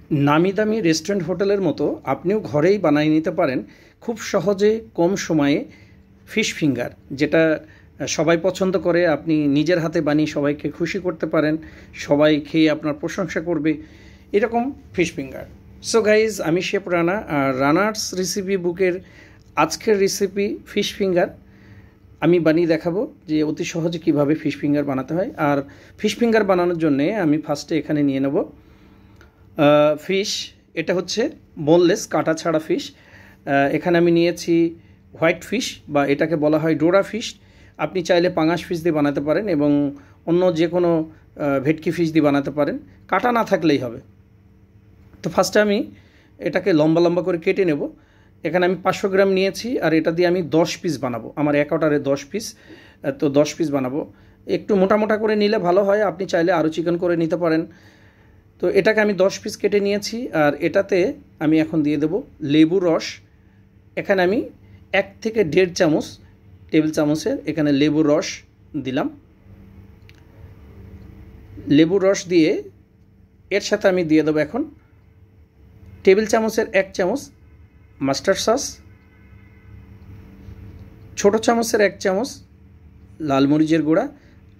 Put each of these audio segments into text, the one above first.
नामी दामी रेस्टुरेंट होटेलेर मतो आपनिও घरेই বানিয়ে নিতে পারেন খুব সহজে কম সময়ে ফিশ ফিঙ্গার, যেটা সবাই পছন্দ করে। আপনি নিজের হাতে বানিয়ে সবাইকে খুশি করতে পারেন, সবাই খেয়ে আপনার প্রশংসা করবে, এরকম ফিশ ফিঙ্গার। সো গাইজ, আমি শেফ রানা, আর রানার্স রেসিপি বুকের আজকের রেসিপি ফিশ ফিঙ্গার আমি বানিয়ে দেখাবো যে অতি সহজে কিভাবে ফিশ ফিঙ্গার বানাতে হয়। আর ফিশ ফিঙ্গার বানানোর জন্য আমি ফার্স্টে এখানে নিয়ে নেব ফিশ। এটা হচ্ছে বোনলেস, কাটা ছাড়া ফিশ। এখানে আমি নিয়েছি হোয়াইট ফিশ, বা এটাকে বলা হয় ডোরা ফিশ। আপনি চাইলে পাঙাশ ফিশ দিয়ে বানাতে পারেন এবং অন্য যে কোনো ভেটকি ফিশ দিয়ে বানাতে পারেন, কাটা না থাকলেই হবে। তো ফার্স্টে আমি এটাকে লম্বা লম্বা করে কেটে নেব। এখানে আমি 500 গ্রাম নিয়েছি, আর এটা দিয়ে আমি 10 পিস বানাবো। আমার এক অর্ডারে 10 পিস, তো 10 পিস বানাবো। একটু মোটা মোটা করে নিলে ভালো হয়, আপনি চাইলে আরও চিকেন করে নিতে পারেন। তো এটাকে আমি 10 পিস কেটে নিয়েছি, আর এটাতে আমি এখন দিয়ে দেব লেবুর রস। এখানে আমি 1 থেকে 1.5 চামচ টেবিল চামচের এখানে লেবুর রস দিলাম। লেবুর রস দিয়ে এর সাথে আমি দিয়ে দেবো এখন টেবিল চামচের 1 চামচ মাস্টার্ড সস, ছোটো চামচের 1 চামচ লাল মরিচের গুঁড়া।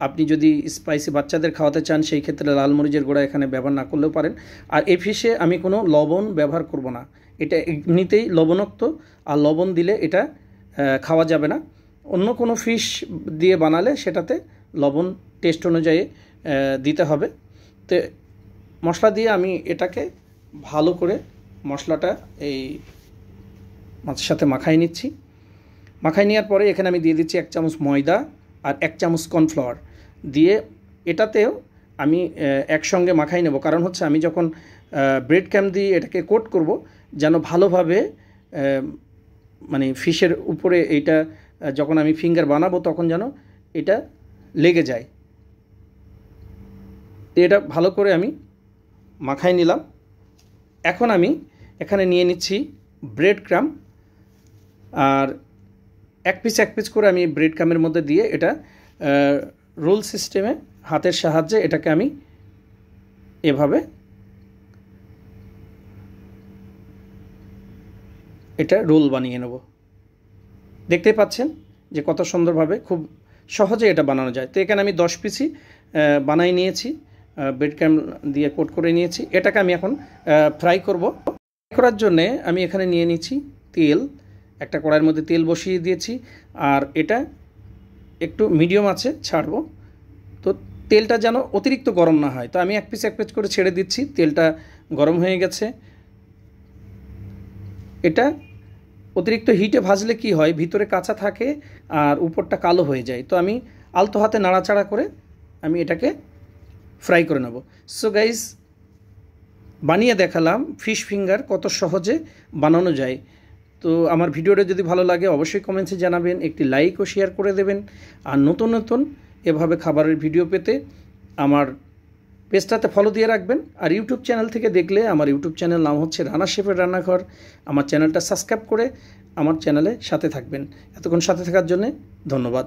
আপনি যদি স্পাইসি বাচ্চাদের খাওয়াতে চান সেই ক্ষেত্রে লাল মরিচের গুঁড়া এখানে ব্যবহার না করলেও পারেন। আর এই ফিশে আমি কোনো লবণ ব্যবহার করব না, এটা এমনিতেই লবণাক্ত, আর লবণ দিলে এটা খাওয়া যাবে না। অন্য কোনো ফিশ দিয়ে বানালে সেটাতে লবণ টেস্ট অনুযায়ী দিতে হবে। তো মশলা দিয়ে আমি এটাকে ভালো করে মশলাটা এই মাছের সাথে মাখাই নিচ্ছি। মাখাই নেওয়ার পরে এখানে আমি দিয়ে দিচ্ছি 1 চামচ ময়দা আর 1 চামচ কর্নফ্লাওয়ার দিয়ে এটাতেও আমি একসঙ্গে মাখাই নেব। কারণ হচ্ছে আমি যখন ব্রেড ক্যাম্প দিয়ে এটাকে কোট করব, যেন ভালোভাবে মানে ফিশের উপরে এইটা যখন আমি ফিঙ্গার বানাবো তখন যেন এটা লেগে যায়। এটা ভালো করে আমি মাখাই নিলাম। এখন আমি এখানে নিয়ে নিচ্ছি ব্রেড ক্রাম্ব, আর এক পিস করে আমি ব্রেড ক্রাম্বের মধ্যে দিয়ে এটা রোল সিস্টেমে হাতের সাহায্যে এটাকে আমি এভাবে এটা রোল বানিয়ে নেব। দেখতেই পাচ্ছেন যে কত সুন্দরভাবে খুব সহজে এটা বানানো যায়। তো এখানে আমি 10 পিসই বানাই নিয়েছি, ব্রেড ক্রাম্ব দিয়ে কোট করে নিয়েছি। এটাকে আমি এখন ফ্রাই করব। ফ্রাই করার জন্যে আমি এখানে নিয়ে নিচ্ছি তেল। একটা কড়াইয়ের মধ্যে তেল বসিয়ে দিয়েছি, আর এটা একটু মিডিয়াম আঁচে ছাড়বো। তো তেলটা যেন অতিরিক্ত গরম না হয়, তো আমি এক পিস করে ছেড়ে দিচ্ছি। তেলটা গরম হয়ে গেছে। এটা অতিরিক্ত হিটে ভাজলে কি হয়, ভিতরে কাঁচা থাকে আর উপরটা কালো হয়ে যায়। তো আমি আলতো হাতে নাড়াচাড়া করে আমি এটাকে ফ্রাই করে নেব। সো গাইজ, বানিয়ে দেখালাম ফিশ ফিঙ্গার কত সহজে বানানো যায়। তো আমার ভিডিওটা যদি ভালো লাগে অবশ্যই কমেন্টসে জানাবেন, একটি লাইক ও শেয়ার করে দেবেন। আর নতুন নতুন এভাবে খাবারের ভিডিও পেতে আমার পেজটাতে ফলো দিয়ে রাখবেন। আর ইউটিউব চ্যানেল থেকে দেখলে আমার ইউটিউব চ্যানেল নাম হচ্ছে রানা শেফের রান্নাঘর। আমার চ্যানেলটা সাবস্ক্রাইব করে আমার চ্যানেলে সাথে থাকবেন। এতক্ষণ সাথে থাকার জন্যে ধন্যবাদ।